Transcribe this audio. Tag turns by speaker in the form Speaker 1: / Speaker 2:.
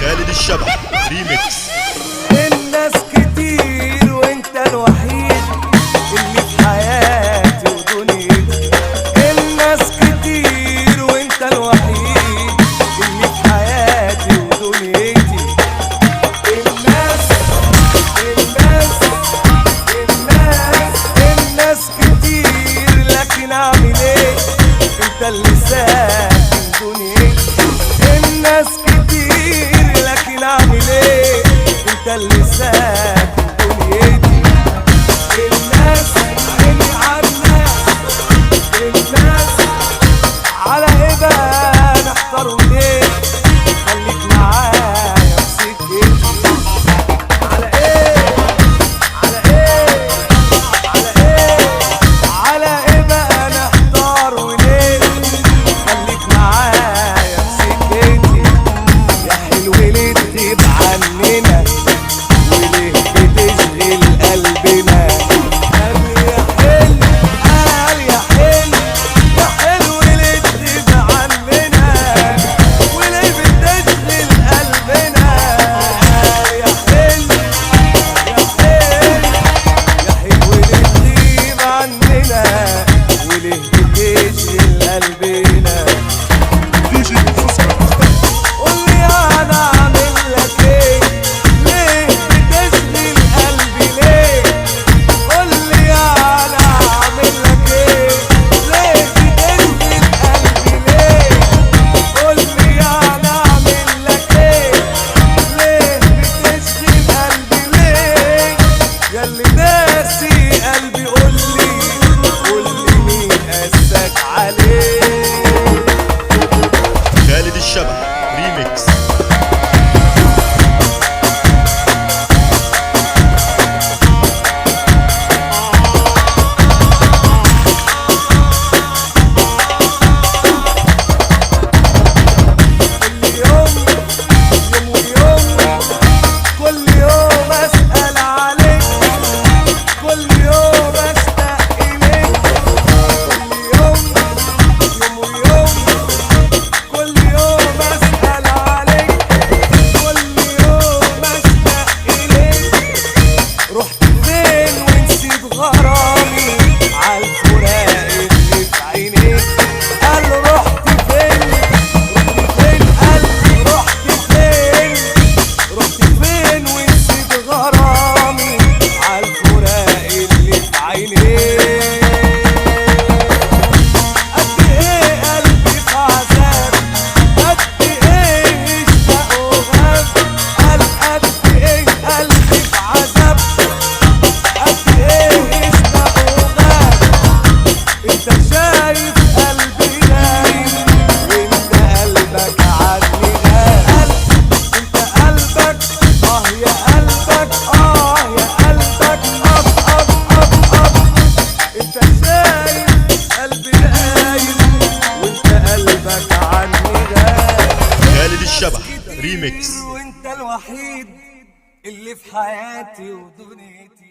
Speaker 1: خالد الشبح ريميكس.
Speaker 2: الناس كتير وانت الوحيد اللي في حياتي ودنيتي. الناس كتير وانت الوحيد اللي في حياتي ودنيتي. الناس كتير لكن اعمل ايه؟ انت اللي ساكن دنيتي. الناس كتير لكن اعمل ايه؟ انت اللي ساكن دنيتي. الناس عيني عالناس، الناس على ايه بقى نحتار وليه؟ خليك معايا في سكتي. على ايه؟ على ايه؟ على ايه؟ على ايه بقى نحتار وليه؟ خليك معايا في سكتي. يا حلو ليه تغيب عننا وليه بتشغل قلبنا؟ قال يا حلو، قال يا حلو، يا حلو ليه تغيب عننا وليه بتشغل قلبنا؟ قال يا حلو، يا حلو، يا حلو ليه تغيب عننا وليه بتشغل قلبنا؟ قولي انا اعمل لك ايه؟ ليه بتشغل قلبي ليه؟ قولي انا اعمل لك ايه؟ ليه بتشغل قلبي ليه؟ قولي انا اعمل لك ايه؟ ليه بتشغل قلبي ليه؟ ياللي ناسي قلبي قولي، قولي مين قاساك عليه؟
Speaker 1: خالد الشبح ريميكس.
Speaker 2: كل يوم اسأل عليك، كل يوم اشتاق اليك. كل يوم كل يوم اسأل عليك، كل يوم اشتاق اليك. رحت فين ونسيت غرامي عالفراق اللي في عينيك؟ قال رحت فين؟ رحت فين قلبي؟ رحت فين؟ رحت فين ونسيت غرامي عالفراق اللي في عينيك؟ قد ايه قلبي في عذاب، قد ايه اشتاق وغاب. قال قد ايه قلبي في عذاب، قد ايه اشتاق وغاب. انت شايف قلبي نايم وانت قلبك عني غاب. انت قلبك اه يا قلبك، اه يا قلبك اب. انت شايف قلبي نايم وانت قلبك عني غاب.
Speaker 1: خالد الشبح ريميكس.
Speaker 2: وانت الوحيد اللي في حياتي ودنيتي.